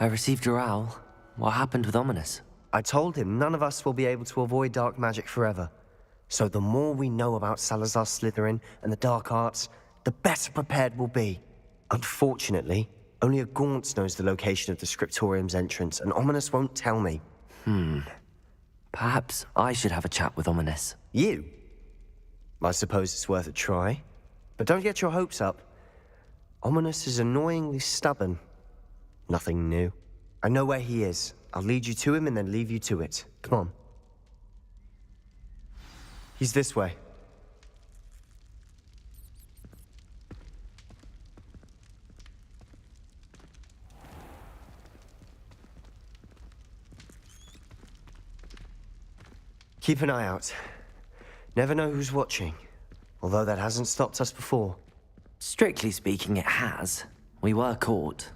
I received your owl. What happened with Ominous? I told him none of us will be able to avoid dark magic forever. So the more we know about Salazar Slytherin and the dark arts, the better prepared we'll be. Unfortunately, only a Gaunt knows the location of the Scriptorium's entrance, and Ominous won't tell me. Perhaps I should have a chat with Ominous. You? I suppose it's worth a try. But don't get your hopes up. Ominous is annoyingly stubborn. Nothing new. I know where he is. I'll lead you to him and then leave you to it. Come on. He's this way. Keep an eye out. Never know who's watching. Although that hasn't stopped us before. Strictly speaking, it has. We were caught.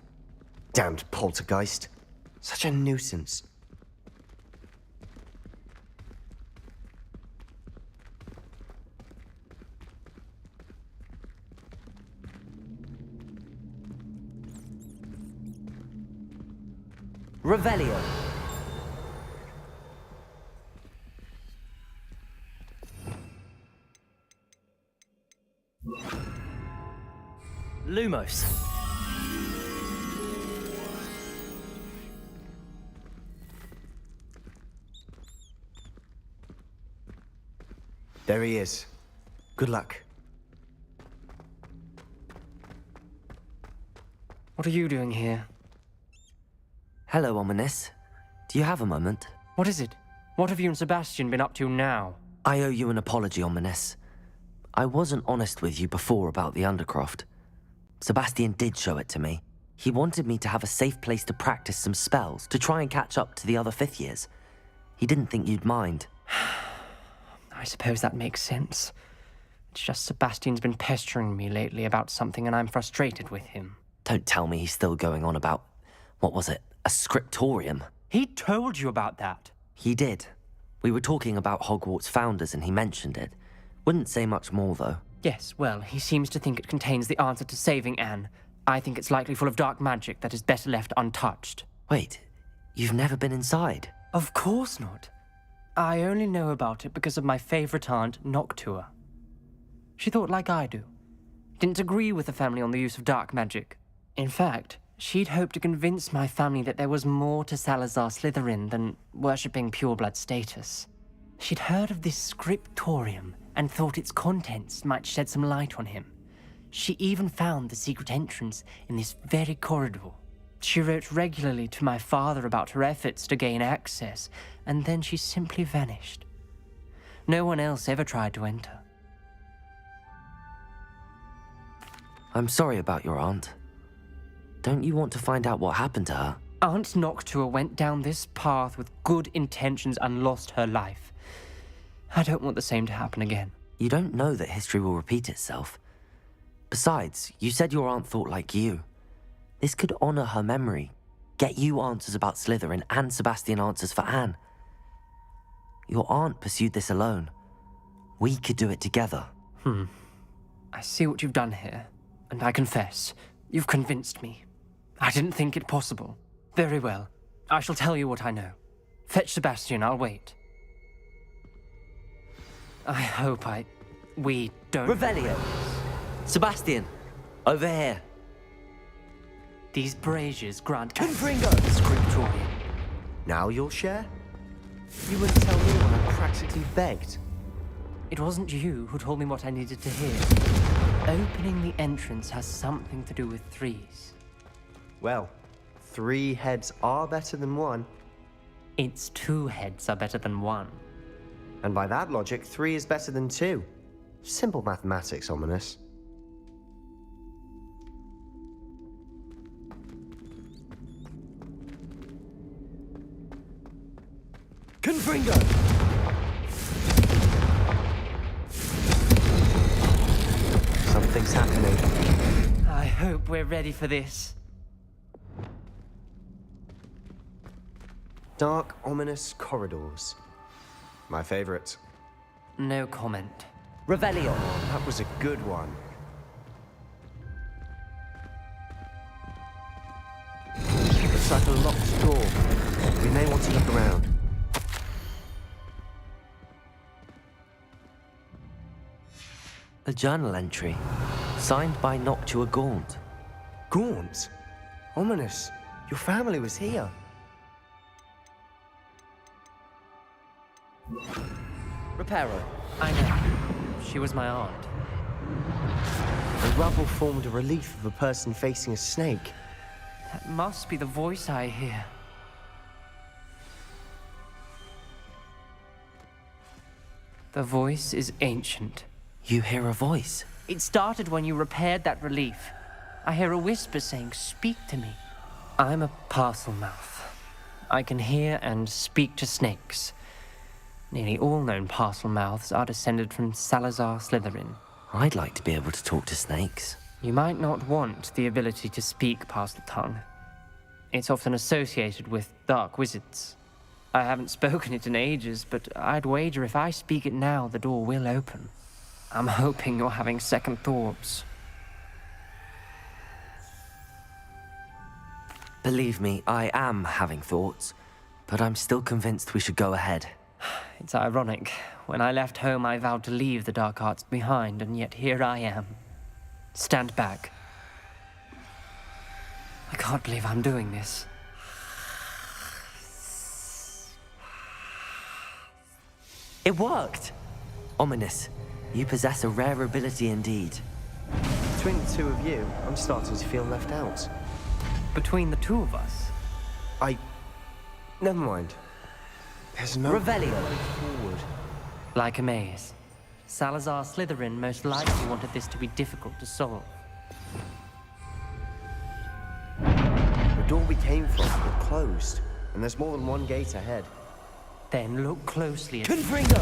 Damned poltergeist. Such a nuisance. Revelio. Lumos. There he is. Good luck. What are you doing here? Hello, Ominous. Do you have a moment? What is it? What have you and Sebastian been up to now? I owe you an apology, Ominous. I wasn't honest with you before about the Undercroft. Sebastian did show it to me. He wanted me to have a safe place to practice some spells, to try and catch up to the other fifth years. He didn't think you'd mind. I suppose that makes sense. It's just Sebastian's been pestering me lately about something and I'm frustrated with him. Don't tell me he's still going on about, what was it, a scriptorium? He told you about that. He did. We were talking about Hogwarts founders and he mentioned it. Wouldn't say much more, though. Yes, well, he seems to think it contains the answer to saving Anne. I think it's likely full of dark magic that is better left untouched. Wait, you've never been inside? Of course not. I only know about it because of my favorite aunt, Noctua. She thought like I do. Didn't agree with the family on the use of dark magic. In fact, she'd hoped to convince my family that there was more to Salazar Slytherin than worshipping pureblood status. She'd heard of this scriptorium and thought its contents might shed some light on him. She even found the secret entrance in this very corridor. She wrote regularly to my father about her efforts to gain access, and then she simply vanished. No one else ever tried to enter. I'm sorry about your aunt. Don't you want to find out what happened to her? Aunt Noctua went down this path with good intentions and lost her life. I don't want the same to happen again. You don't know that history will repeat itself. Besides, you said your aunt thought like you. This could honor her memory, get you answers about Slytherin and Sebastian answers for Anne. Your aunt pursued this alone. We could do it together. I see what you've done here, and I confess, you've convinced me. I didn't think it possible. Very well. I shall tell you what I know. Fetch Sebastian, I'll wait. I hope we don't... Revelio! Sebastian, over here. These braziers grant... Confringo! Scriptorium. Now you'll share? You wouldn't tell me when I practically begged. It wasn't you who told me what I needed to hear. Opening the entrance has something to do with threes. Well, 3 heads are better than 1. Its 2 heads are better than 1. And by that logic, 3 is better than 2. Simple mathematics, Ominous. Confringo! Something's happening. I hope we're ready for this. Dark, ominous corridors. My favorite. No comment. Revelio! That was a good one. looks like a locked door. We may want to look around. A journal entry, signed by Noctua Gaunt. Gaunt? Ominous. Your family was here. Reparo. I know. She was my aunt. The rubble formed a relief of a person facing a snake. That must be the voice I hear. The voice is ancient. You hear a voice. It started when you repaired that relief. I hear a whisper saying, "Speak to me." I'm a parcel mouth. I can hear and speak to snakes. Nearly all known parcel mouths are descended from Salazar Slytherin. I'd like to be able to talk to snakes. You might not want the ability to speak parcel tongue. It's often associated with dark wizards. I haven't spoken it in ages, but I'd wager if I speak it now, the door will open. I'm hoping you're having second thoughts. Believe me, I am having thoughts, but I'm still convinced we should go ahead. It's ironic. When I left home, I vowed to leave the dark arts behind, and yet here I am. Stand back. I can't believe I'm doing this. It worked! Ominous, you possess a rare ability indeed. Between the two of you, I'm starting to feel left out. Between the two of us, Never mind. There's no Revelio. way forward. like a maze. Salazar Slytherin most likely wanted this to be difficult to solve. The door we came from was closed, and there's more than one gate ahead. Then look closely at Confringo!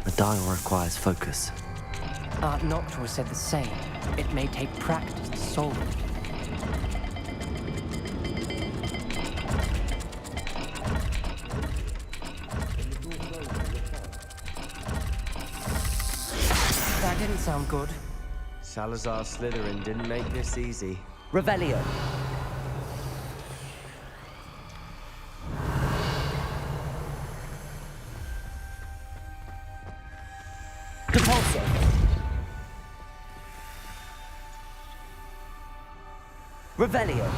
The dial requires focus. Art Noctua said the same. It may take practice to solve it. That didn't sound good. Salazar Slytherin didn't make this easy. Revelio! Depulso! Revelio!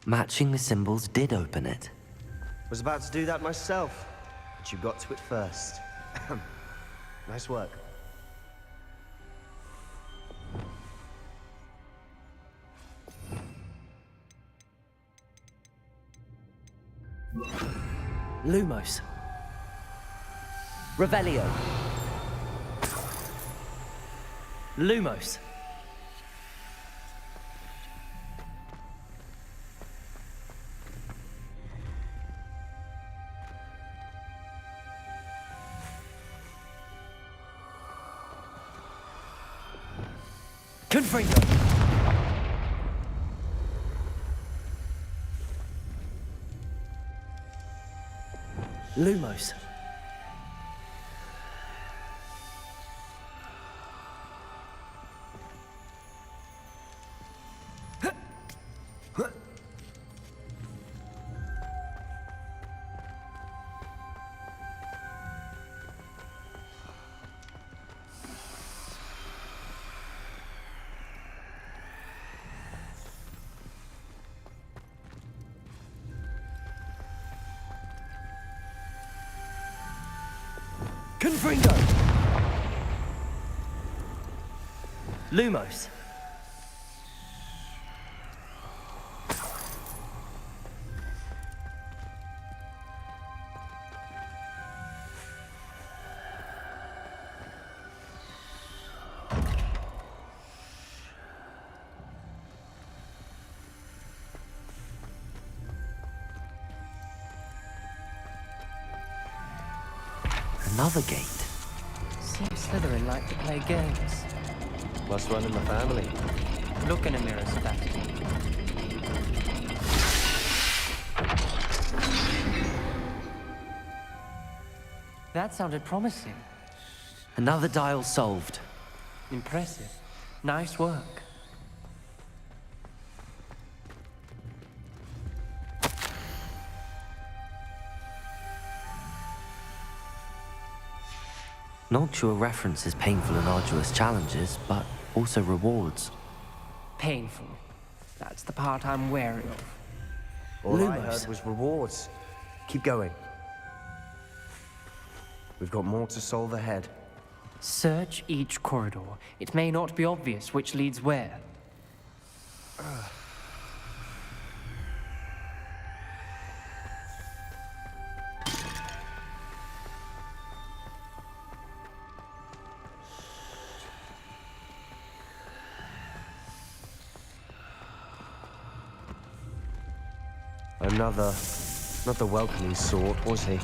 Matching the symbols did open it. Was about to do that myself, but you got to it first. Nice work. Lumos. Revelio. Lumos. Confringo. Lumos. Confringo! Lumos. Another gate. Seems Slytherin like to play games. Must run in the family. Look in a mirror, Sebastian. That sounded promising. Another dial solved. Impressive. Nice work. Noctua references painful and arduous challenges, but also rewards. Painful. That's the part I'm wary of. All I Lumos. heard was rewards. Keep going. We've got more to solve ahead. Search each corridor. It may not be obvious which leads where. Not the welcoming sort, was he?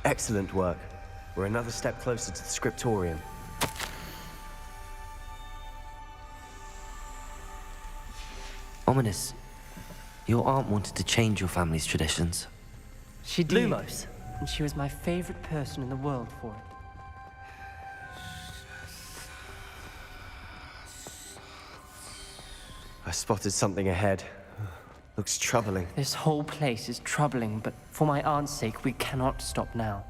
Excellent work. We're another step closer to the scriptorium. Ominous, your aunt wanted to change your family's traditions. She did. Lumos. And she was my favorite person in the world for it. I spotted something ahead. Looks troubling. This whole place is troubling, but for my aunt's sake, we cannot stop now.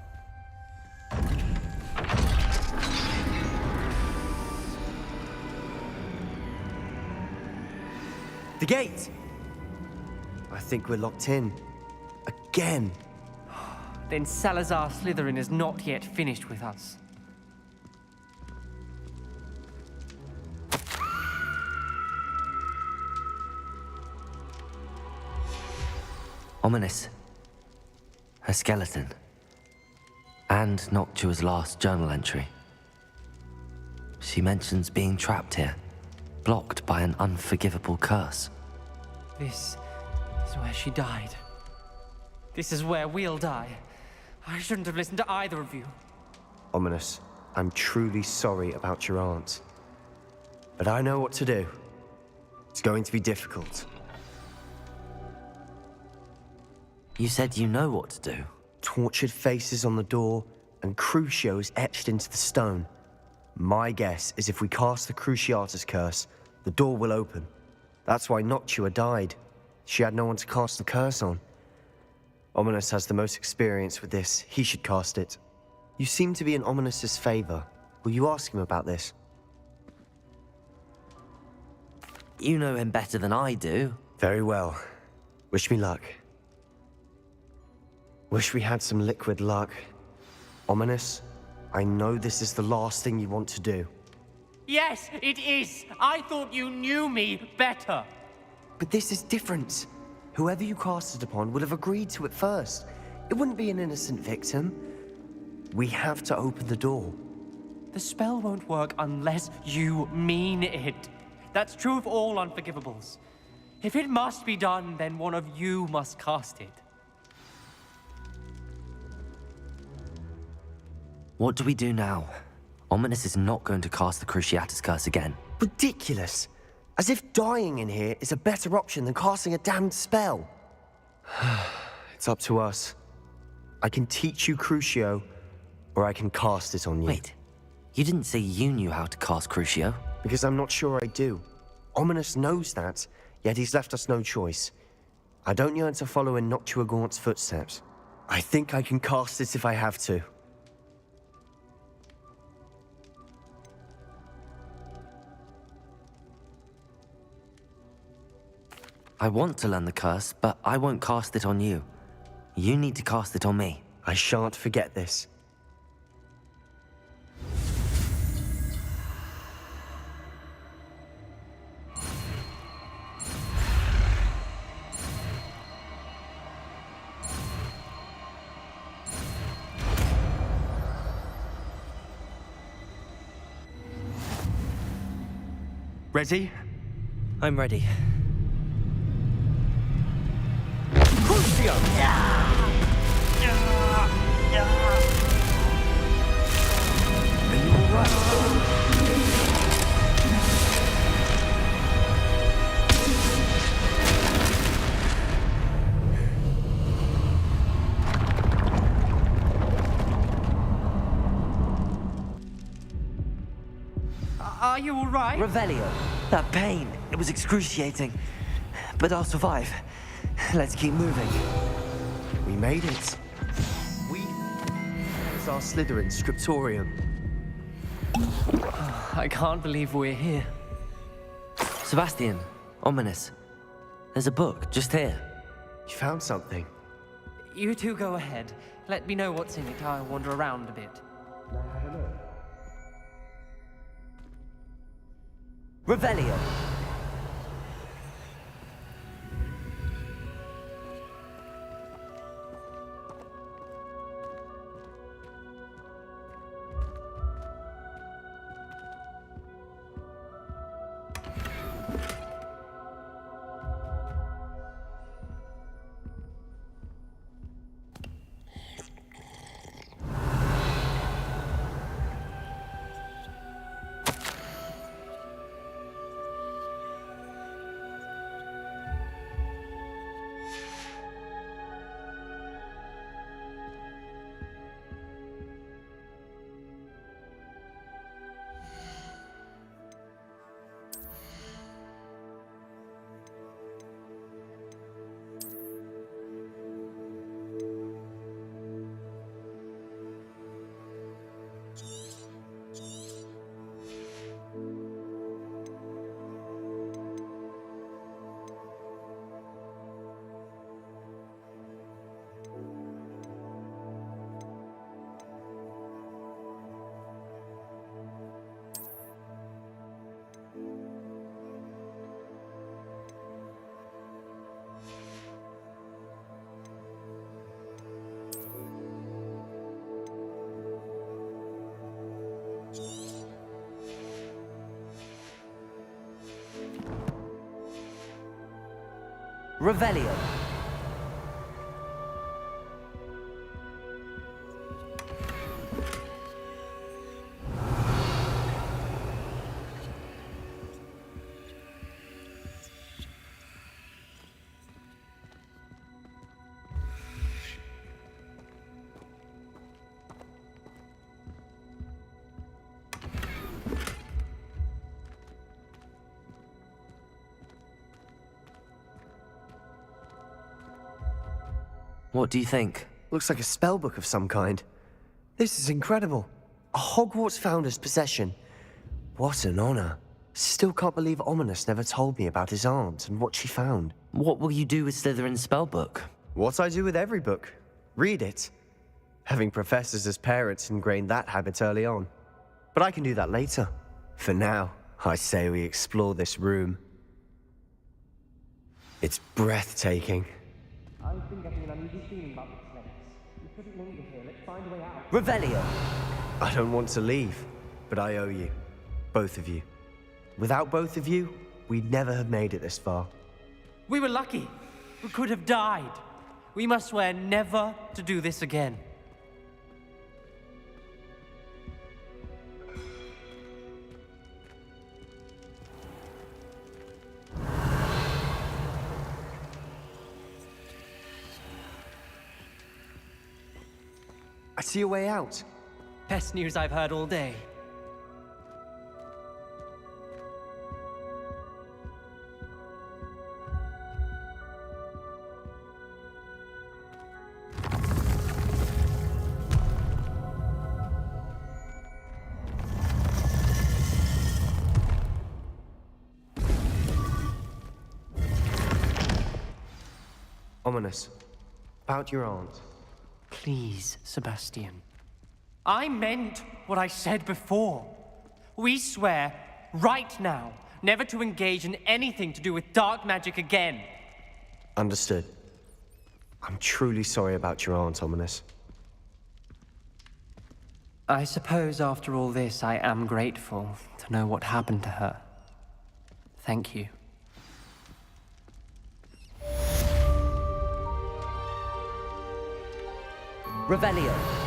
The gate! I think we're locked in. Again. Then Salazar Slytherin is not yet finished with us. Ominous. Her skeleton. And Noctua's last journal entry. She mentions being trapped here, blocked by an unforgivable curse. This is where she died. This is where we'll die. I shouldn't have listened to either of you. Ominous, I'm truly sorry about your aunt. But I know what to do. It's going to be difficult. You said you know what to do. Tortured faces on the door, and Crucio is etched into the stone. My guess is if we cast the Cruciatus curse, the door will open. That's why Noctua died. She had no one to cast the curse on. Ominous has the most experience with this. He should cast it. You seem to be in Ominous's favor. Will you ask him about this? You know him better than I do. Very well. Wish me luck. Wish we had some liquid luck. Ominous, I know this is the last thing you want to do. Yes, it is. I thought you knew me better. But this is different. Whoever you cast it upon would have agreed to it first. It wouldn't be an innocent victim. We have to open the door. The spell won't work unless you mean it. That's true of all unforgivables. If it must be done, then one of you must cast it. What do we do now? Ominous is not going to cast the Cruciatus curse again. Ridiculous. As if dying in here is a better option than casting a damned spell. It's up to us. I can teach you Crucio, or I can cast it on you. Wait, you didn't say you knew how to cast Crucio? Because I'm not sure I do. Ominous knows that, yet he's left us no choice. I don't yearn to follow in Noctua Gaunt's footsteps. I think I can cast it if I have to. I want to learn the curse, but I won't cast it on you. You need to cast it on me. I shan't forget this. Ready? I'm ready. Crucio! Are you alright? Are you all right? Revelio. That pain, it was excruciating. But I'll survive. Let's keep moving. We made it. It's our Slytherin scriptorium. I can't believe we're here. Sebastian, ominous. There's a book just here. You found something. You two go ahead. Let me know what's in it. I'll wander around a bit. Revelio. Revelio. What do you think? Looks like a spellbook of some kind. This is incredible. A Hogwarts founder's possession. What an honor. Still can't believe Ominous never told me about his aunt and what she found. What will you do with Slytherin's spellbook? What I do with every book. Read it. Having professors as parents ingrained that habit early on. But I can do that later. For now, I say we explore this room. It's breathtaking. I've been getting an uneasy feeling about this place. We couldn't linger here. Let's find a way out. Revelio. I don't want to leave, but I owe you. Both of you. Without both of you, we'd never have made it this far. We were lucky. We could have died. We must swear never to do this again. I see a way out. Best news I've heard all day. Ominous. About your aunt. Please, Sebastian. I meant what I said before. We swear, right now, never to engage in anything to do with dark magic again. Understood. I'm truly sorry about your aunt, Ominous. I suppose after all this, I am grateful to know what happened to her. Thank you. Revelio.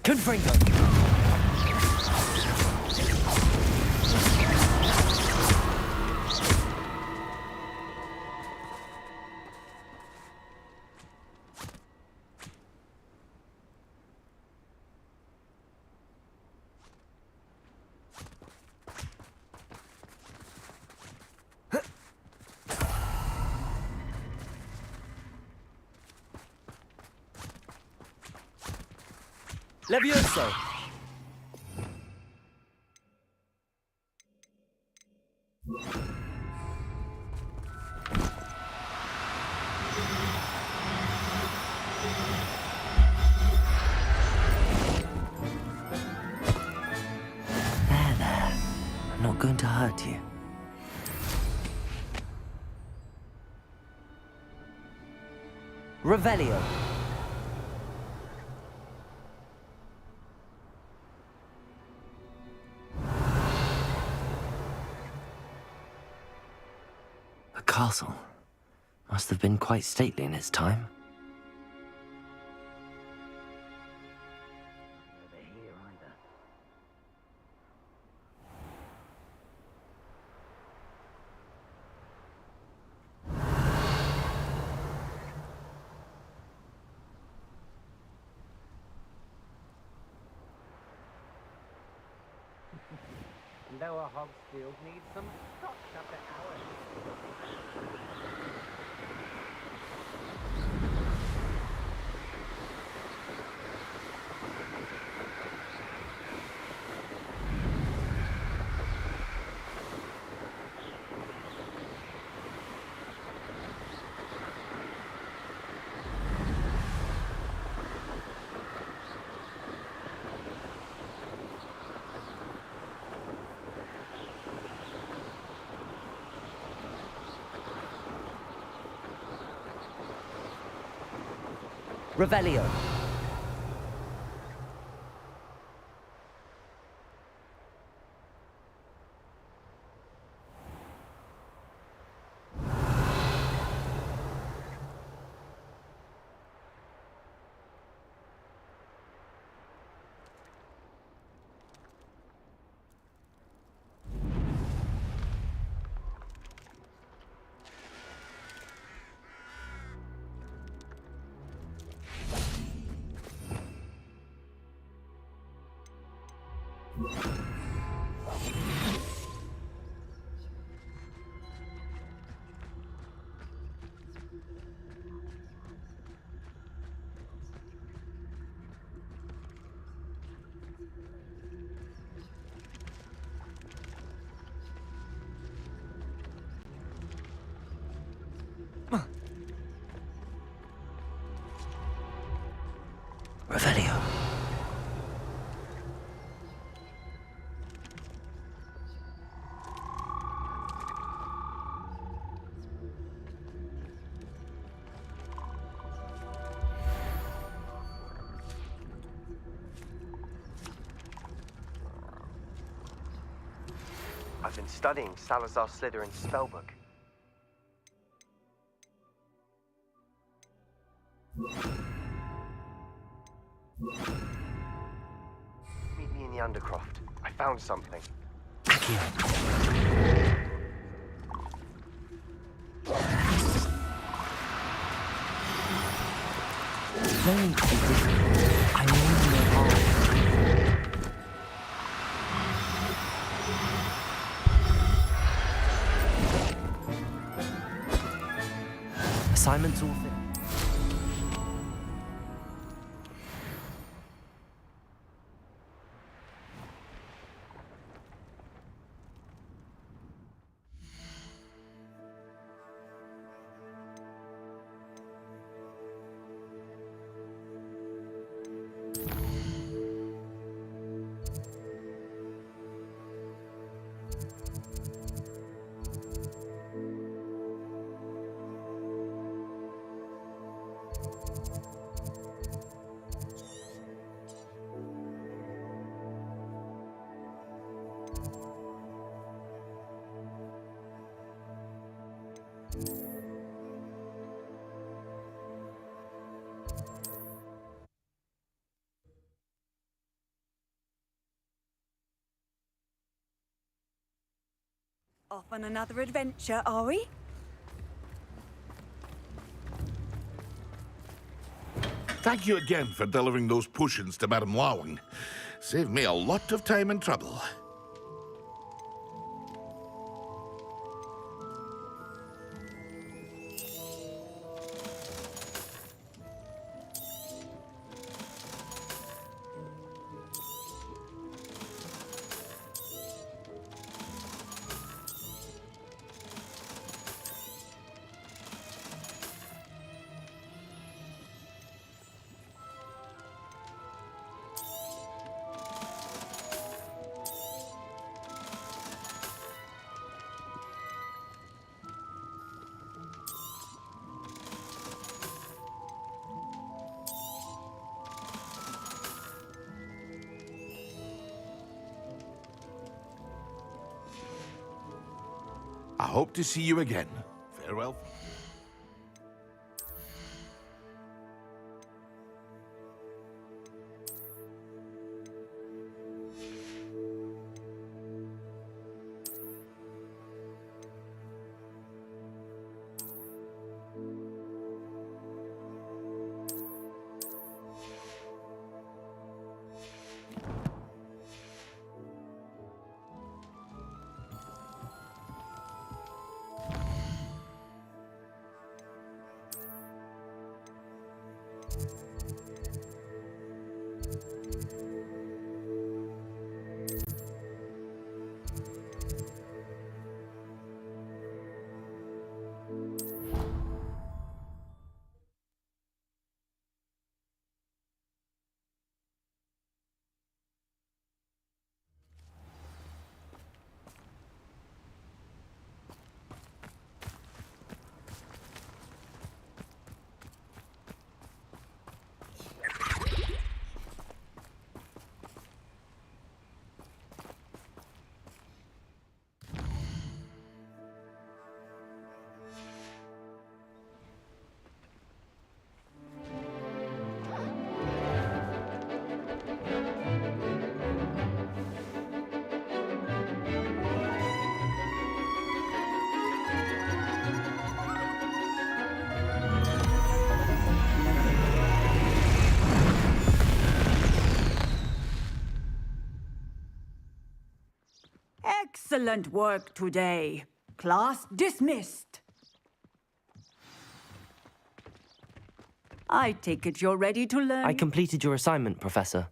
Confringo. Levioso! There. I'm not going to hurt you. Revelio. The castle must have been quite stately in its time. Lower Hogsfield needs some stock after hours. Revelio. Revelio. I've been studying Salazar Slytherin's spellbook. Meet me in the Undercroft. I found something. No need to be difficult. I mean no harm. Assignments all finished. Off on another adventure, are we? Thank you again for delivering those potions to Madame Lawing. Saved me a lot of time and trouble. I hope to see you again. Farewell. Excellent work today. Class dismissed. I take it you're ready to learn. I completed your assignment, Professor.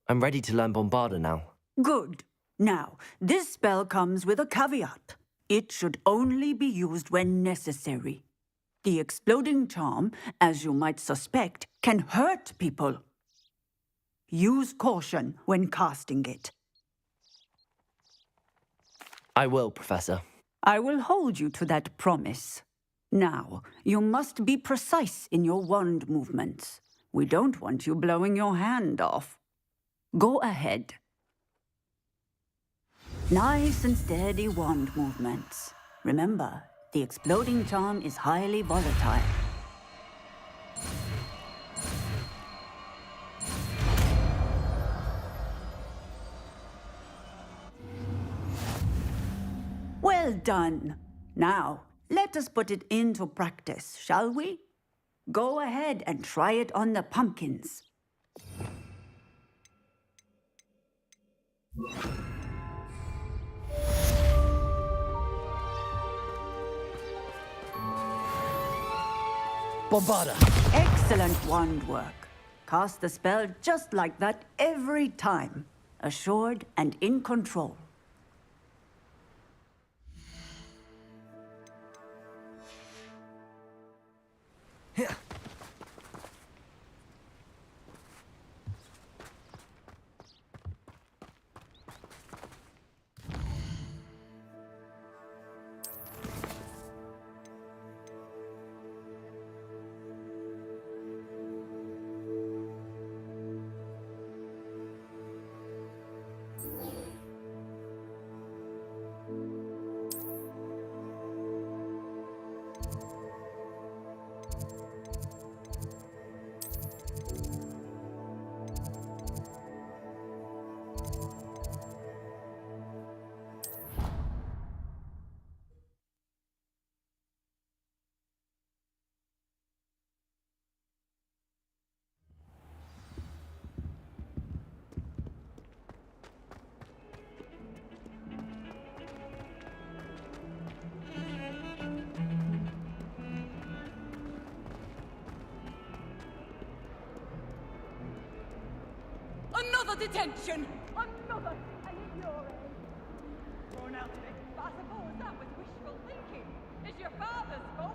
I'm ready to learn Bombarda now. Good. Now, this spell comes with a caveat. It should only be used when necessary. The exploding charm, as you might suspect, can hurt people. Use caution when casting it. I will, Professor. I will hold you to that promise. Now, you must be precise in your wand movements. We don't want you blowing your hand off. Go ahead. Nice and steady wand movements. Remember, the exploding charm is highly volatile. Well done. Now, let us put it into practice, shall we? Go ahead and try it on the pumpkins. Bombarda! Excellent wand work. Cast the spell just like that every time. Assured and in control. Another detention! Another! And at your age. Thrown out of it. But I suppose that was wishful thinking. It's your father's fault.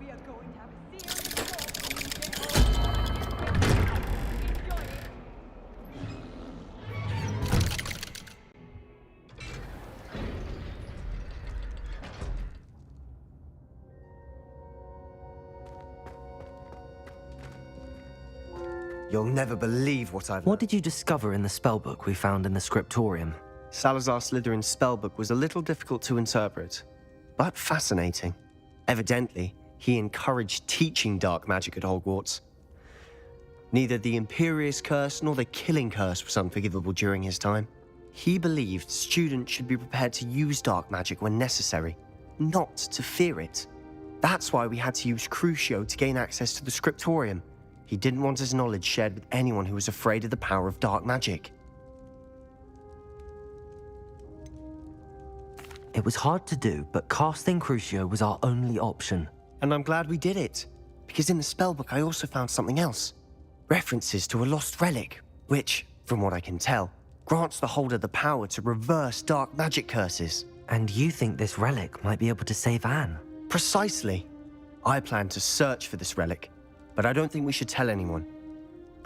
We are going to have a serious talk when you get home. Enjoy it. You'll never believe what I've What learned. did you discover in the spellbook we found in the scriptorium? Salazar Slytherin's spellbook was a little difficult to interpret, but fascinating. Evidently, he encouraged teaching dark magic at Hogwarts. Neither the Imperious Curse nor the Killing Curse was unforgivable during his time. He believed students should be prepared to use dark magic when necessary, not to fear it. That's why we had to use Crucio to gain access to the scriptorium. He didn't want his knowledge shared with anyone who was afraid of the power of dark magic. It was hard to do, but casting Crucio was our only option. And I'm glad we did it, because in the spellbook I also found something else. References to a lost relic, which, from what I can tell, grants the holder the power to reverse dark magic curses. And you think this relic might be able to save Anne? Precisely. I plan to search for this relic, but I don't think we should tell anyone.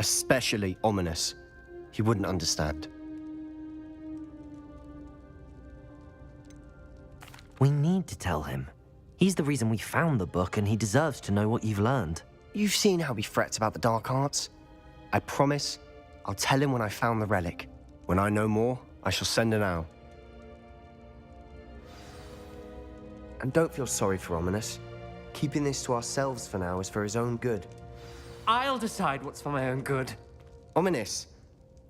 Especially Ominous. He wouldn't understand. We need to tell him. He's the reason we found the book, and he deserves to know what you've learned. You've seen how he frets about the dark arts. I promise I'll tell him when I found the relic. When I know more, I shall send an owl. And don't feel sorry for Ominous. Keeping this to ourselves for now is for his own good. I'll decide what's for my own good. Ominous,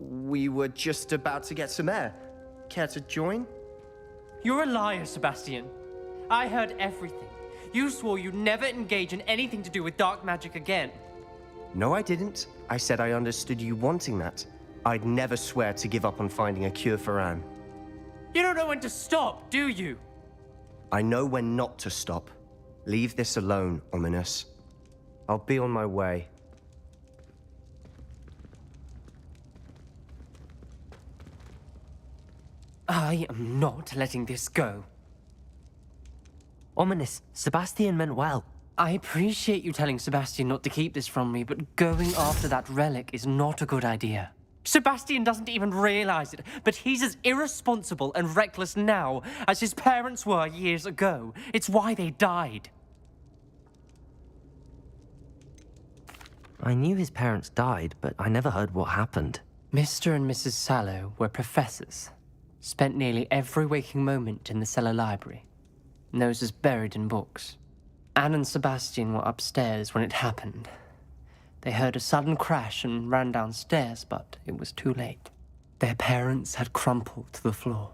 we were just about to get some air. Care to join? You're a liar, Sebastian. I heard everything. You swore you'd never engage in anything to do with dark magic again. No, I didn't. I said I understood you wanting that. I'd never swear to give up on finding a cure for Anne. You don't know when to stop, do you? I know when not to stop. Leave this alone, Ominous. I'll be on my way. I am not letting this go. Ominous, Sebastian meant well. I appreciate you telling Sebastian not to keep this from me, but going after that relic is not a good idea. Sebastian doesn't even realize it, but he's as irresponsible and reckless now as his parents were years ago. It's why they died. I knew his parents died, but I never heard what happened. Mr. and Mrs. Sallow were professors. Spent nearly every waking moment in the cellar library. Noses buried in books. Anne and Sebastian were upstairs when it happened. They heard a sudden crash and ran downstairs, but it was too late. Their parents had crumpled to the floor.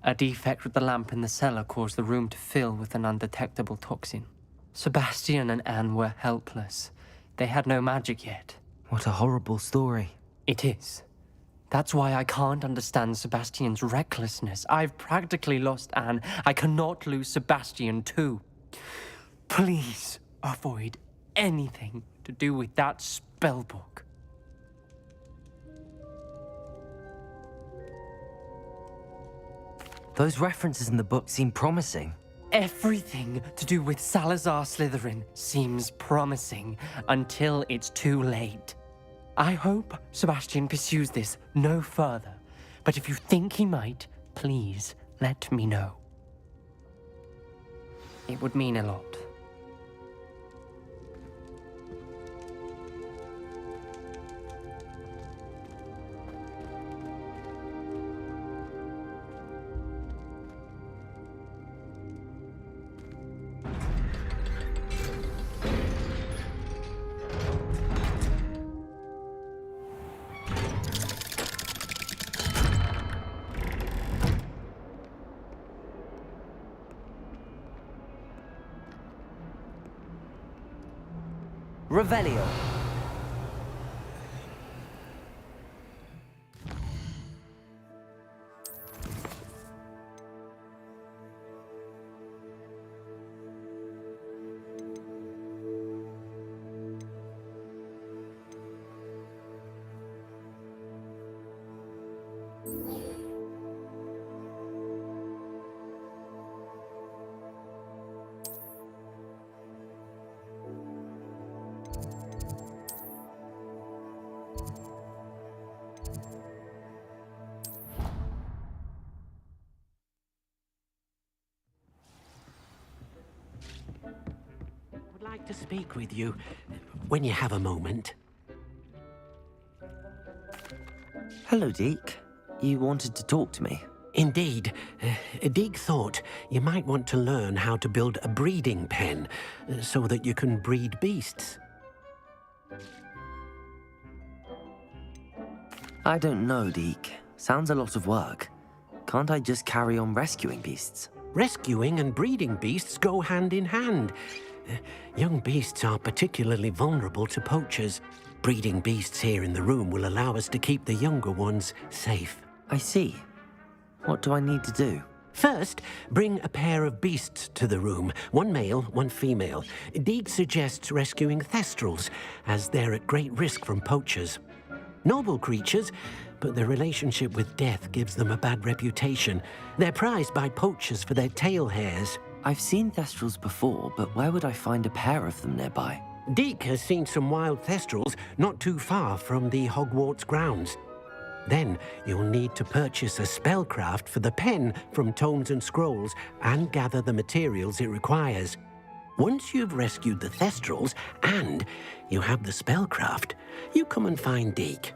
A defect with the lamp in the cellar caused the room to fill with an undetectable toxin. Sebastian and Anne were helpless. They had no magic yet. What a horrible story. It is. That's why I can't understand Sebastian's recklessness. I've practically lost Anne. I cannot lose Sebastian too. Please avoid anything to do with that spellbook. Those references in the book seem promising. Everything to do with Salazar Slytherin seems promising until it's too late. I hope Sebastian pursues this no further, but if you think he might, please let me know. It would mean a lot. Revelio. Would like to speak with you when you have a moment. Hello, Deke. You wanted to talk to me? Indeed. Deek thought you might want to learn how to build a breeding pen so that you can breed beasts. I don't know, Deke. Sounds a lot of work. Can't I just carry on rescuing beasts? Rescuing and breeding beasts go hand in hand. Young beasts are particularly vulnerable to poachers. Breeding beasts here in the room will allow us to keep the younger ones safe. I see. What do I need to do? First, bring a pair of beasts to the room. One male, one female. Deek suggests rescuing thestrals, as they're at great risk from poachers. Noble creatures, but their relationship with death gives them a bad reputation. They're prized by poachers for their tail hairs. I've seen thestrals before, but where would I find a pair of them nearby? Deek has seen some wild thestrals not too far from the Hogwarts grounds. Then you'll need to purchase a spellcraft for the pen from Tomes and Scrolls and gather the materials it requires. Once you've rescued the thestrals and you have the spellcraft, you come and find Deek.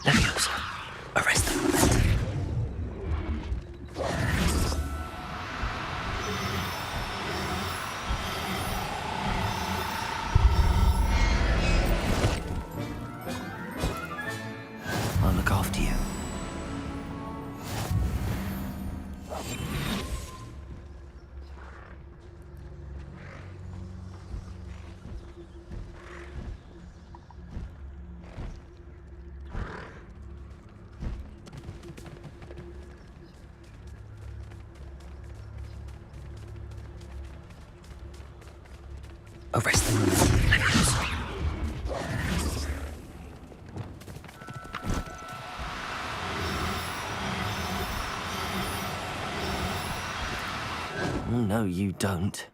Leviosa, arrest them. I'll look after you. Arrest them. Leviosa. No, you don't.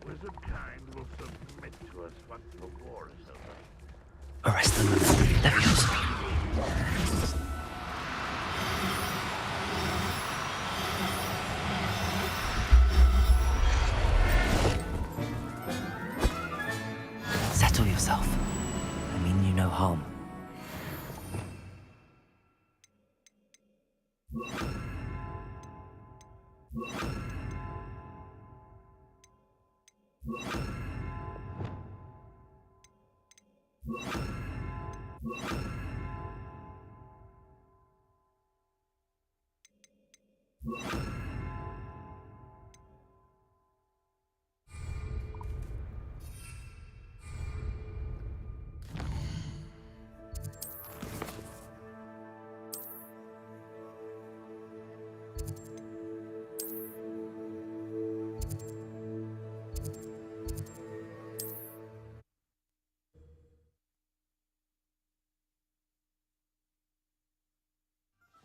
Wizard kind will submit to us once the war is over. Arrest them. Leviosa. Settle yourself. I mean you no harm.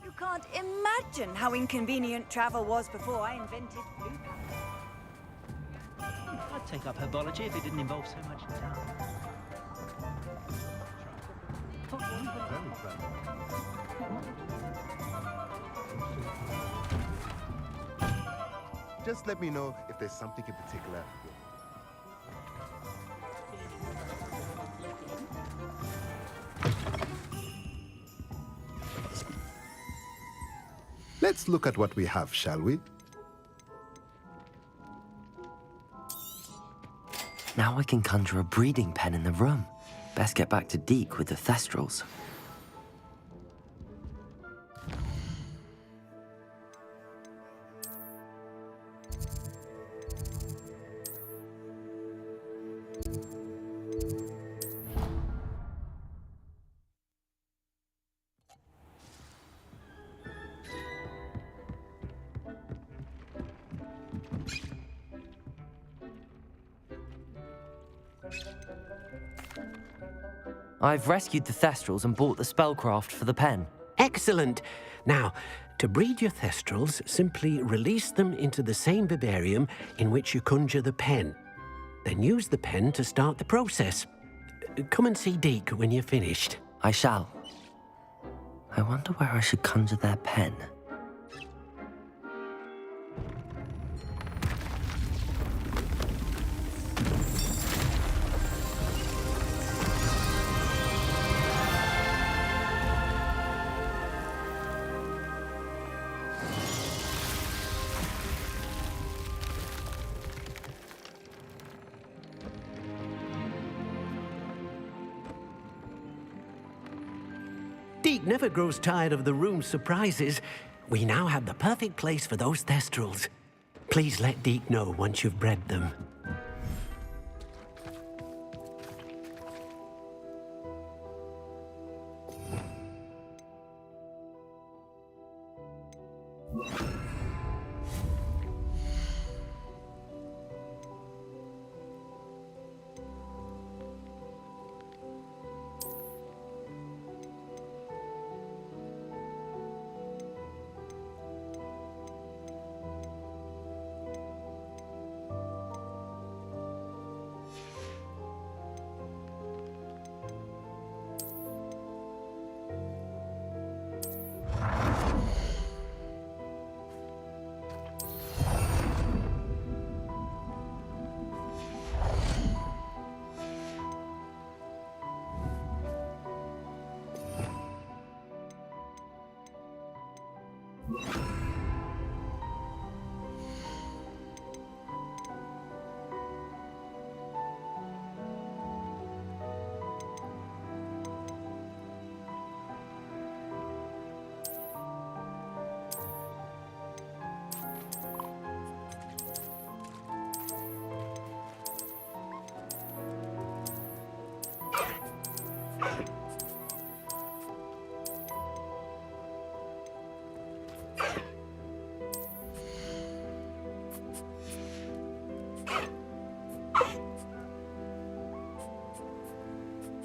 You can't imagine how inconvenient travel was before I invented blue powder. I'd take up herbology if it didn't involve so much time. Just let me know if there's something in particular. Let's look at what we have, shall we? Now I can conjure a breeding pen in the room. Best get back to Deke with the Thestrals. I've rescued the Thestrals and bought the spellcraft for the pen. Excellent. Now, to breed your Thestrals, simply release them into the same vivarium in which you conjure the pen. Then use the pen to start the process. Come and see Deke when you're finished. I shall. I wonder where I should conjure their pen. Deek never grows tired of the room's surprises. We now have the perfect place for those thestrals. Please let Deek know once you've bred them.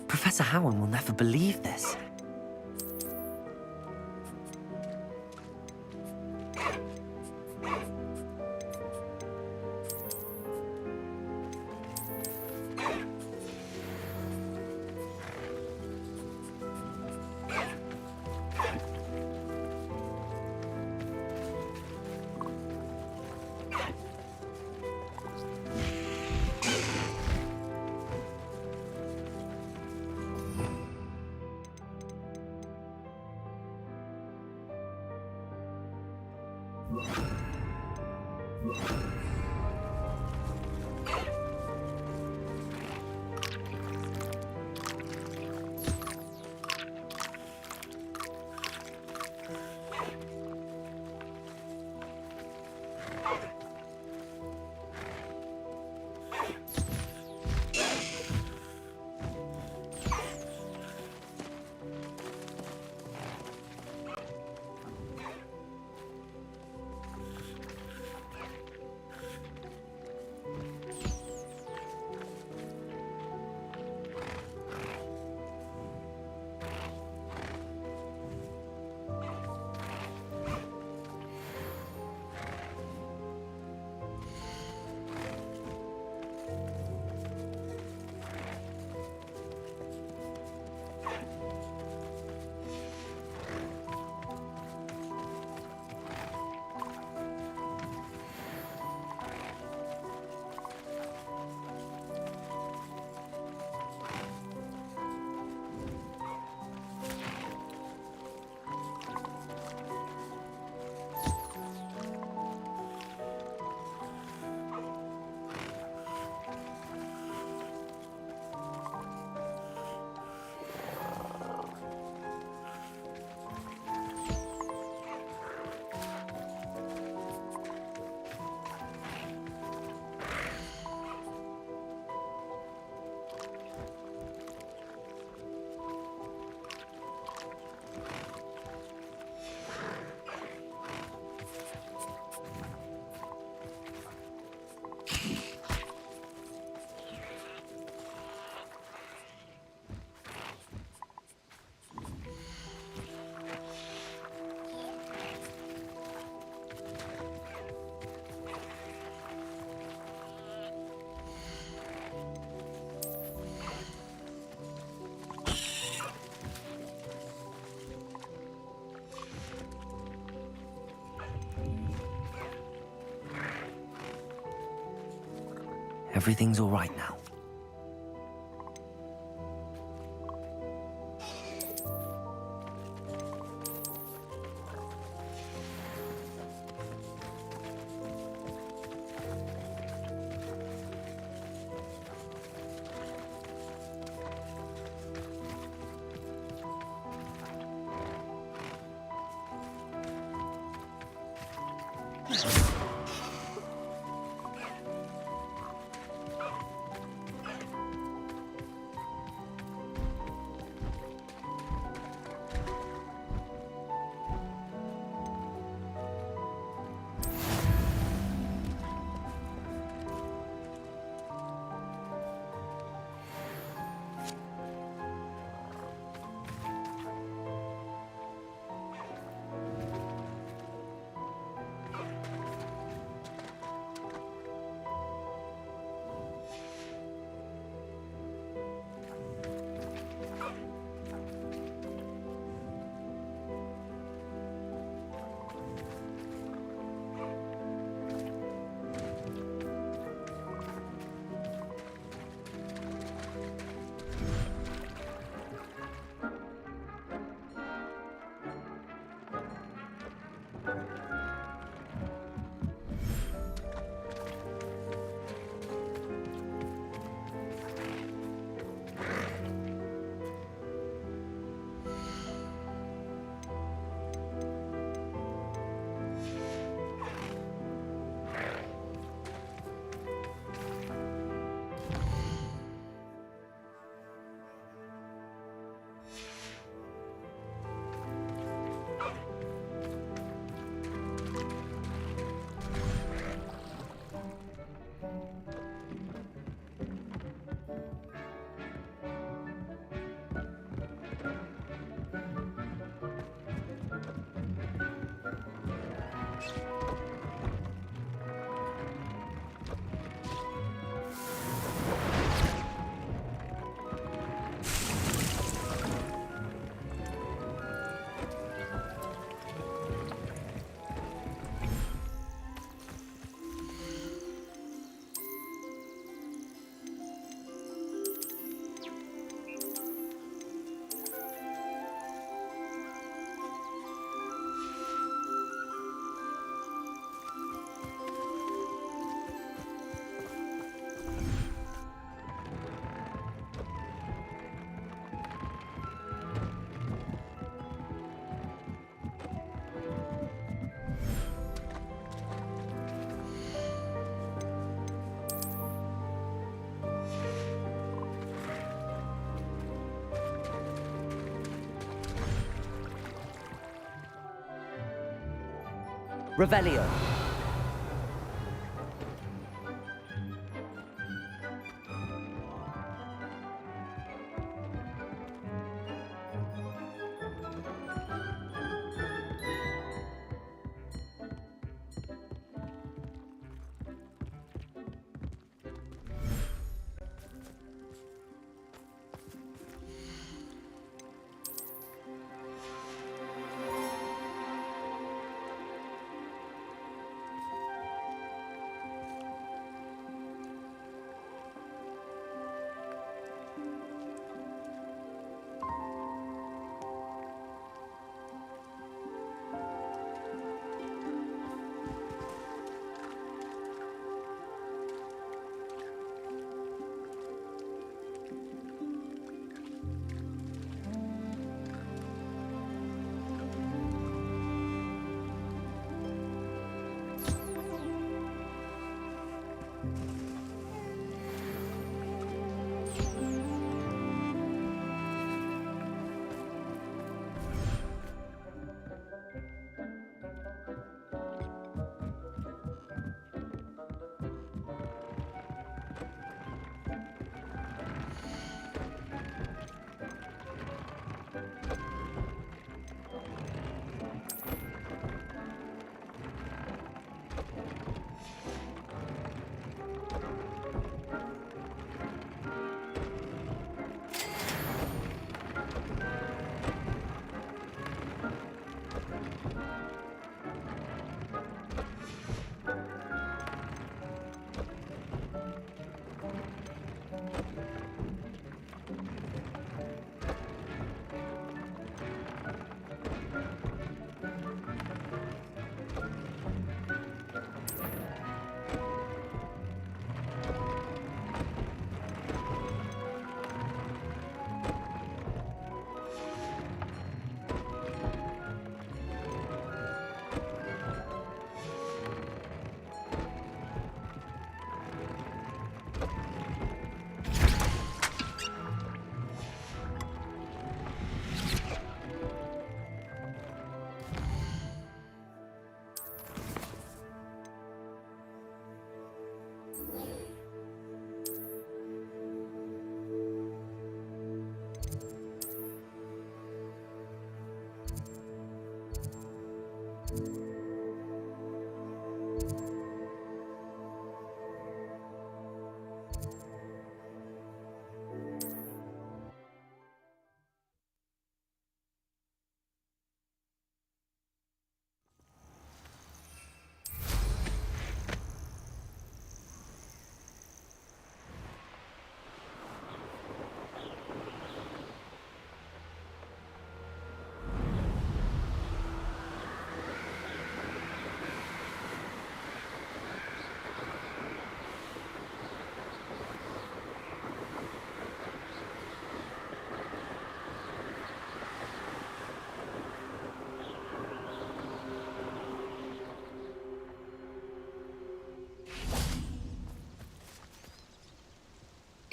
Professor Howard will never believe this. Everything's all right now. Revelio.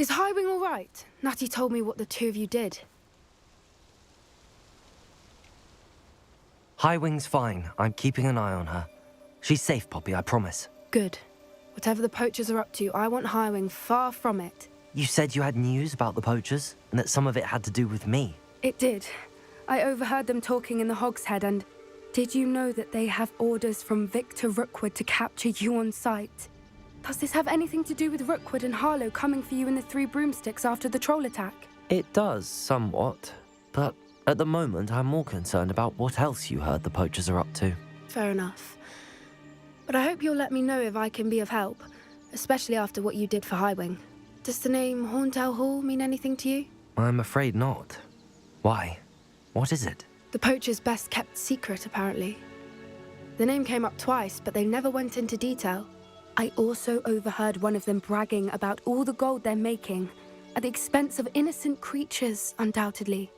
Is Highwing all right? Natty told me what the two of you did. Highwing's fine. I'm keeping an eye on her. She's safe, Poppy, I promise. Good. Whatever the poachers are up to, I want Highwing far from it. You said you had news about the poachers, and that some of it had to do with me. It did. I overheard them talking in the Hogshead, and did you know that they have orders from Victor Rookwood to capture you on sight? Does this have anything to do with Rookwood and Harlow coming for you in the Three Broomsticks after the troll attack? It does, somewhat. But at the moment, I'm more concerned about what else you heard the poachers are up to. Fair enough. But I hope you'll let me know if I can be of help, especially after what you did for Highwing. Does the name Horntail Hall mean anything to you? I'm afraid not. Why? What is it? The poachers' best kept secret, apparently. The name came up twice, but they never went into detail. I also overheard one of them bragging about all the gold they're making, at the expense of innocent creatures, undoubtedly.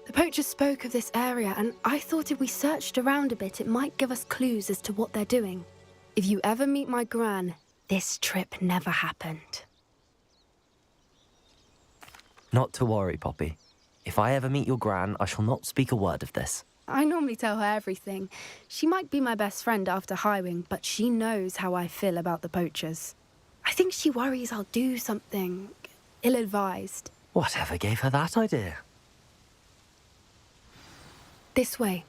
The poachers spoke of this area, and I thought if we searched around a bit, it might give us clues as to what they're doing. If you ever meet my gran, this trip never happened. Not to worry, Poppy. If I ever meet your gran, I shall not speak a word of this. I normally tell her everything. She might be my best friend after Highwing, but she knows how I feel about the poachers. I think she worries I'll do something ill-advised. Whatever gave her that idea? This way.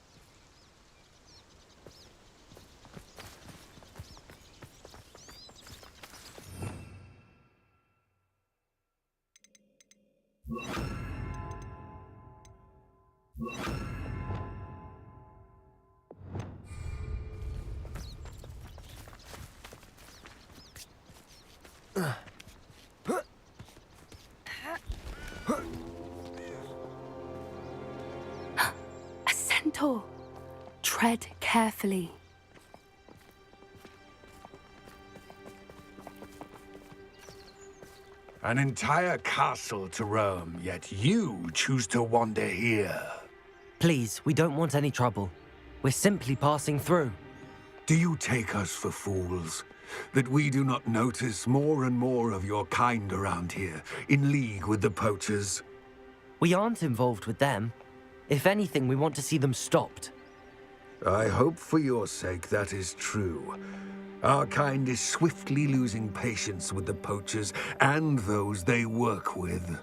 A centaur. Tread carefully. An entire castle to roam, yet you choose to wander here. Please, we don't want any trouble. We're simply passing through. Do you take us for fools? That we do not notice more and more of your kind around here, in league with the poachers? We aren't involved with them. If anything, we want to see them stopped. I hope for your sake that is true. Our kind is swiftly losing patience with the poachers and those they work with.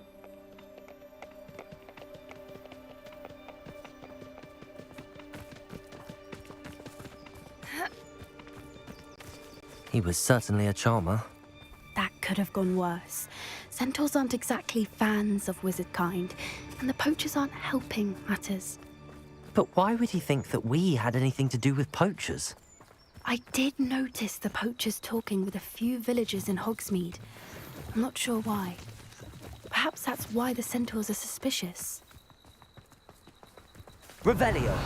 He was certainly a charmer. That could have gone worse. Centaurs aren't exactly fans of wizard kind, and the poachers aren't helping matters. But why would he think that we had anything to do with poachers? I did notice the poachers talking with a few villagers in Hogsmeade. I'm not sure why. Perhaps that's why the centaurs are suspicious. Revelio!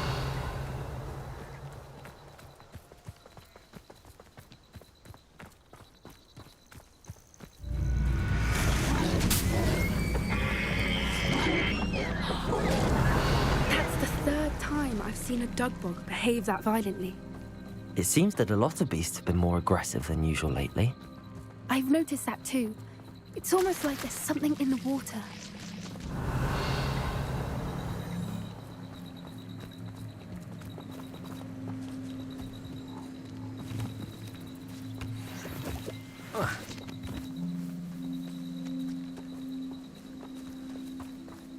That's the third time I've seen a dugbog behave that violently. It seems that a lot of beasts have been more aggressive than usual lately. I've noticed that too. It's almost like there's something in the water.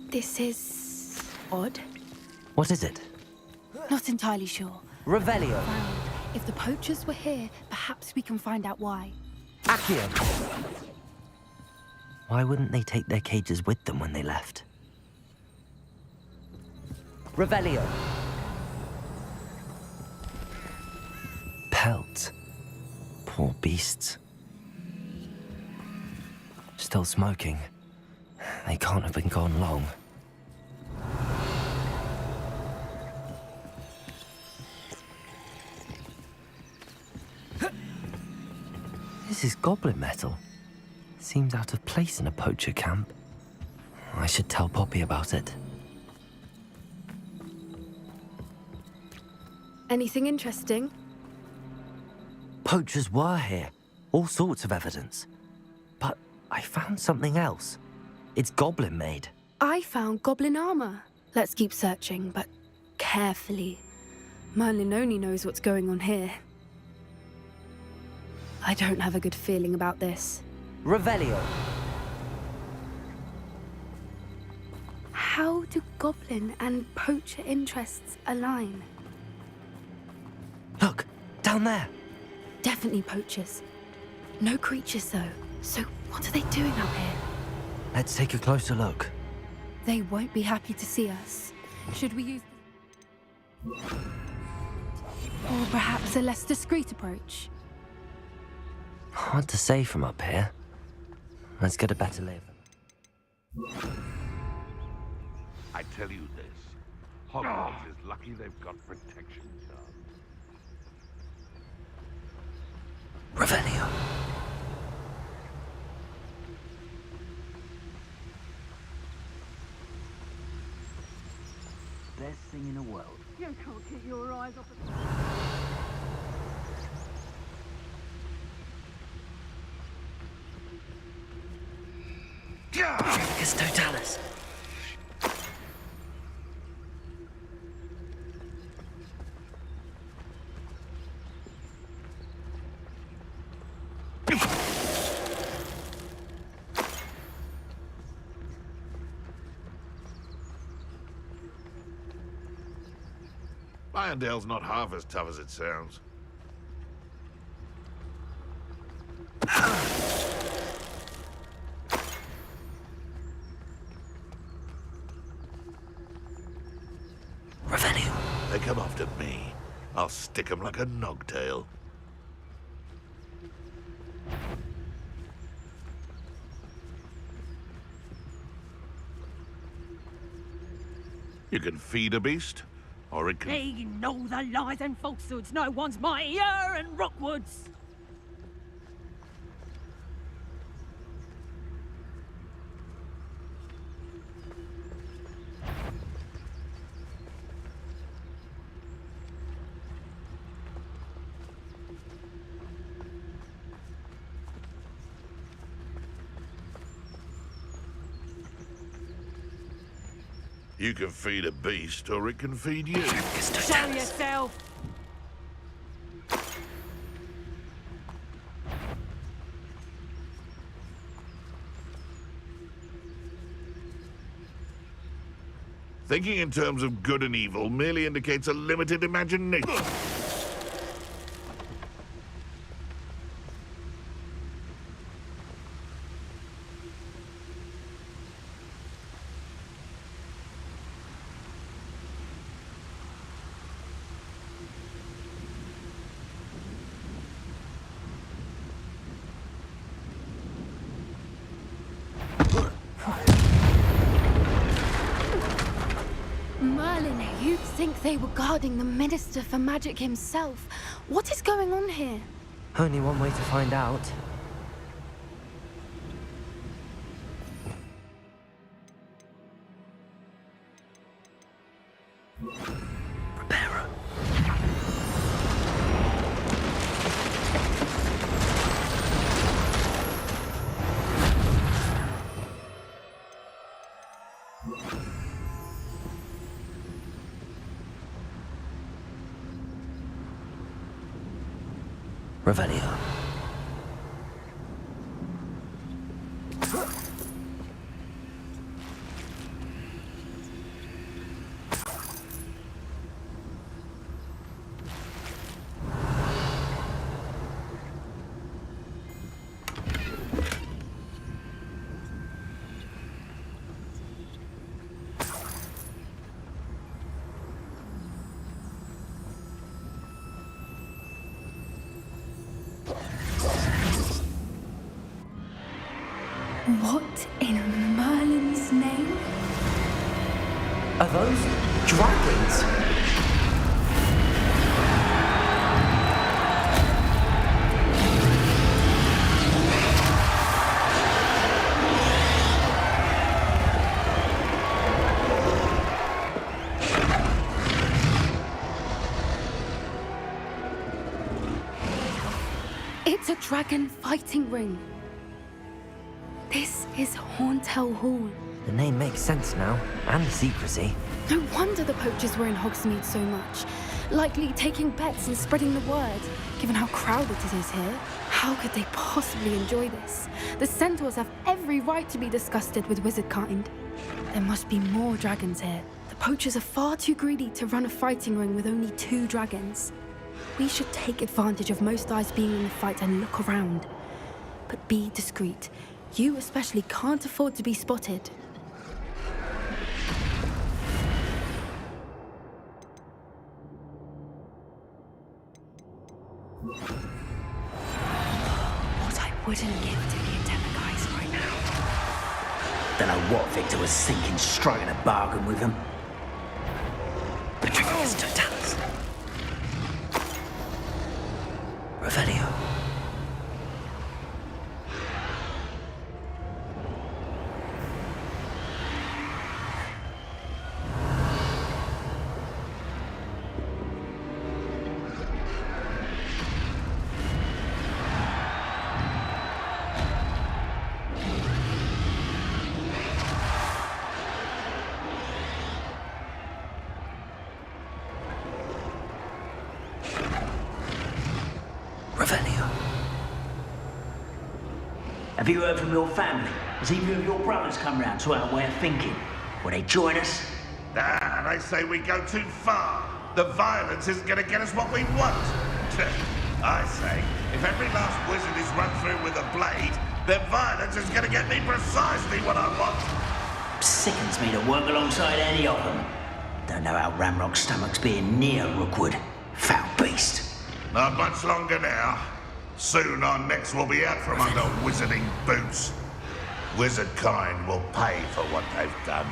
This is odd. What is it? Not entirely sure. Revelio! If the poachers were here, perhaps we can find out why. Accio! Why wouldn't they take their cages with them when they left? Revelio! Pelt. Poor beasts. Still smoking. They can't have been gone long. This is goblin metal. Seems out of place in a poacher camp. I should tell Poppy about it. Anything interesting? Poachers were here. All sorts of evidence. But I found something else. It's goblin made. I found goblin armor. Let's keep searching, but carefully. Merlin only knows what's going on here. I don't have a good feeling about this. Revelio. How do goblin and poacher interests align? Look, down there. Definitely poachers. No creatures, though. So what are they doing up here? Let's take a closer look. They won't be happy to see us. Should we use... Or perhaps a less discreet approach? Hard to say from up here. Let's get a better lay of them. I tell you this, Hogwarts is lucky they've got protection charms. Revelio. Best thing in the world. You can't keep your eyes off it. It's Totalis. Irondale's not half as tough as it sounds. Revelio. They come after me. I'll stick 'em like a nogtail. You can feed a beast, or it can... They know the lies and falsehoods no one's mightier in Rockwoods. You can feed a beast, or it can feed you. Show yourself. Thinking in terms of good and evil merely indicates a limited imagination. Merlin, you'd think they were guarding the Minister for Magic himself. What is going on here? Only one way to find out. Reparo. Revelio. What in Merlin's name? Are those dragons? It's a dragon fighting ring. This is Horntail Hall. The name makes sense now, and the secrecy. No wonder the poachers were in Hogsmeade so much. Likely taking bets and spreading the word, given how crowded it is here. How could they possibly enjoy this? The centaurs have every right to be disgusted with wizard kind. There must be more dragons here. The poachers are far too greedy to run a fighting ring with only 2 dragons. We should take advantage of most eyes being in the fight and look around. But be discreet. You especially can't afford to be spotted. What I wouldn't give to be a Demiguise right now. Don't know what Victor was thinking, striking a bargain with them. Patricius Totalis. Revelio. Have you heard from your family? Has either of your brothers come round to our way of thinking? Will they join us? They say we go too far. The violence isn't going to get us what we want. I say, if every last wizard is run through with a blade, then violence is going to get me precisely what I want. Sickens me to work alongside any of them. Don't know how Ramrock's stomach's being near Rookwood. Foul beast. Not much longer now. Soon our necks will be out from under wizarding boots. Wizard kind will pay for what they've done.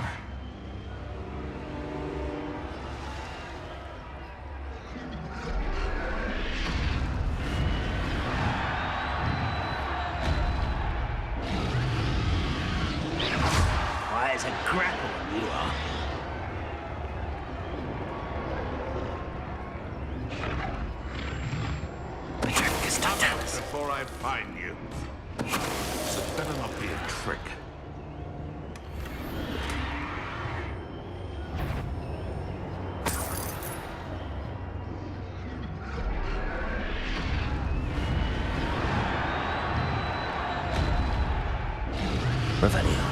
Why, it's a grapple you are. Before I find you. So it better not be a trick. Revelio.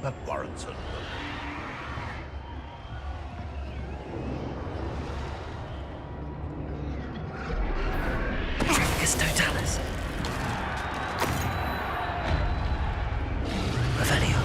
That warrants it. Tricus Totalis. Revelio.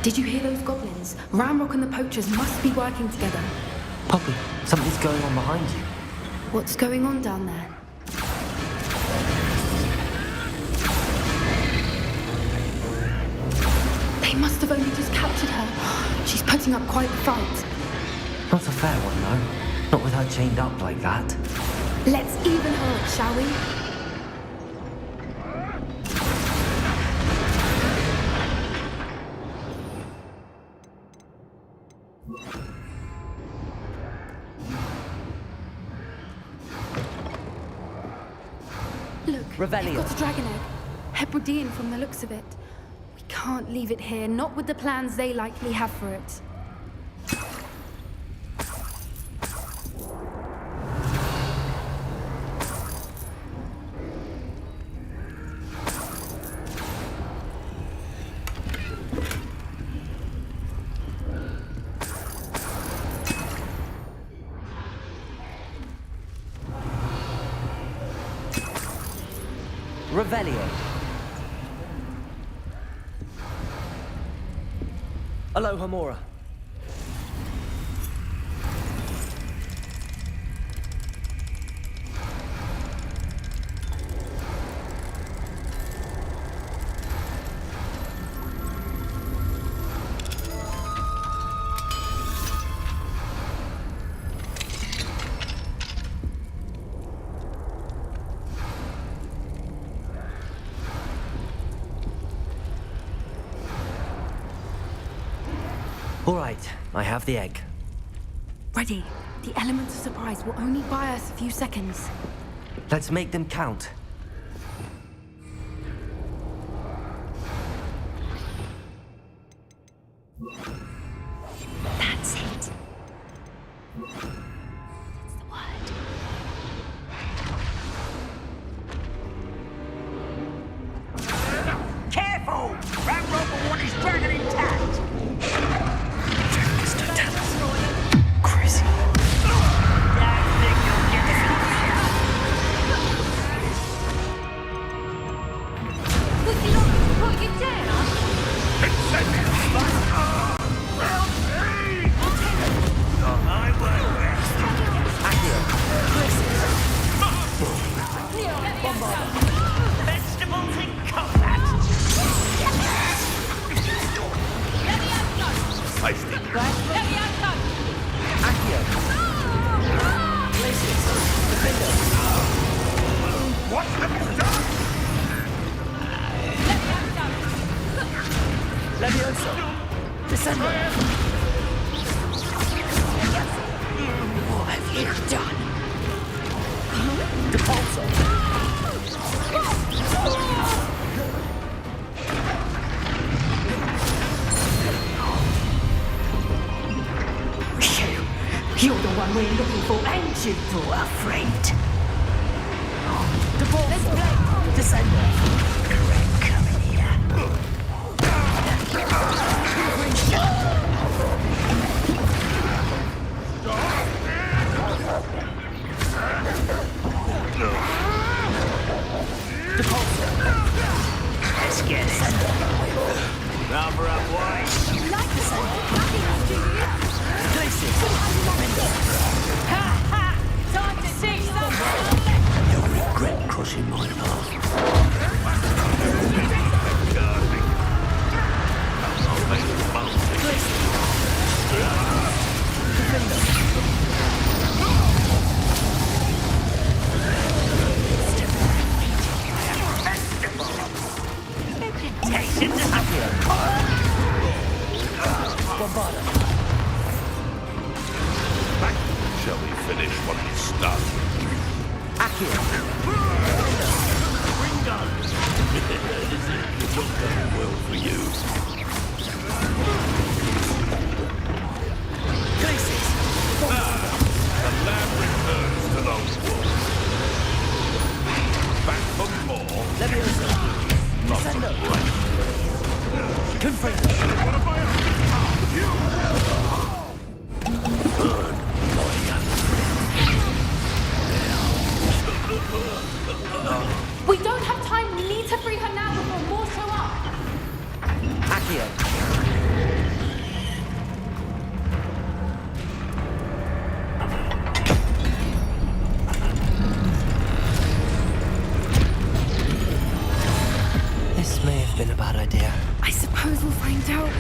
Did you hear those goblins? Ramrock and the poachers must be working together. Poppy, something's going on behind you. What's going on down there? They must have only just captured her. She's putting up quite the fight. Not a fair one, though. Not with her chained up like that. Let's even her up, shall we? Look, Revelio. they've got a dragon egg. Hebridean from the looks of it. Can't leave it here, not with the plans they likely have for it. Revelio. Aloha Mora. All right, I have the egg. Ready. The elements of surprise will only buy us a few seconds. Let's make them count. That's it. That's the word. Careful! Ramrock will want his dragon intact! Crazy. Vegetables in combat! What have you done? Levioso. Descendo. What have you done? Depulso. You're the one we're looking for, and you thought, afraid. Depulso. Descendo. Correct, come here. Let's get it. Number up wide. You like the sound of happiness, do you? Places. Ha ha! Time to see something! You'll regret crossing my path. Shall we finish what we started? Akira. It's not going well for you. Places. The lab returns to those wolves. Back for more. Levioso. Not Descendo. for break. Confringo. We don't have time. We need to free her now before more show up. Akio. This may have been a bad idea. I suppose we'll find out.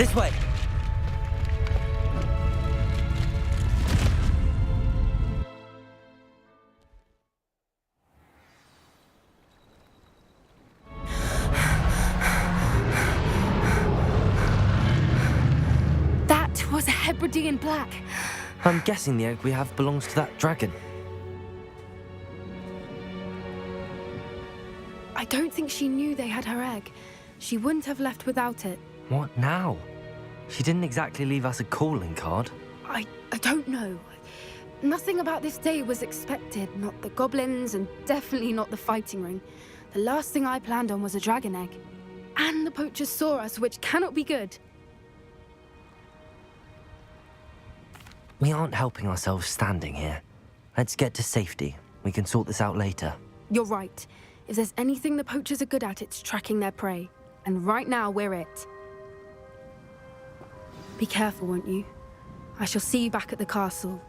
This way! That was a Hebridean black. I'm guessing the egg we have belongs to that dragon. I don't think she knew they had her egg. She wouldn't have left without it. What now? She didn't exactly leave us a calling card. I don't know. Nothing about this day was expected. Not the goblins, and definitely not the fighting ring. The last thing I planned on was a dragon egg. And the poachers saw us, which cannot be good. We aren't helping ourselves standing here. Let's get to safety. We can sort this out later. You're right. If there's anything the poachers are good at, it's tracking their prey. And right now, we're it. Be careful, won't you? I shall see you back at the castle.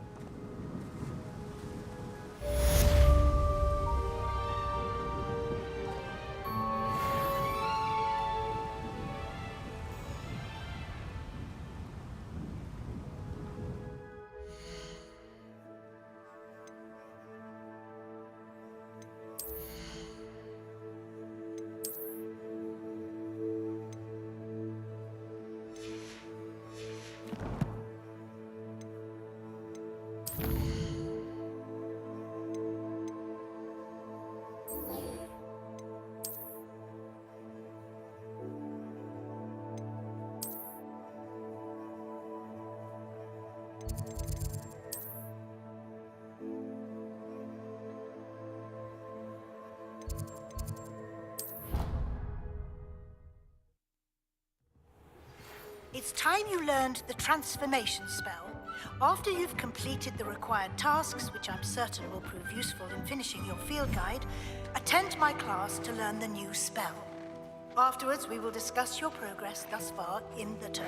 It's time you learned the transformation spell. After you've completed the required tasks, which I'm certain will prove useful in finishing your field guide, attend my class to learn the new spell. Afterwards, we will discuss your progress thus far in the term.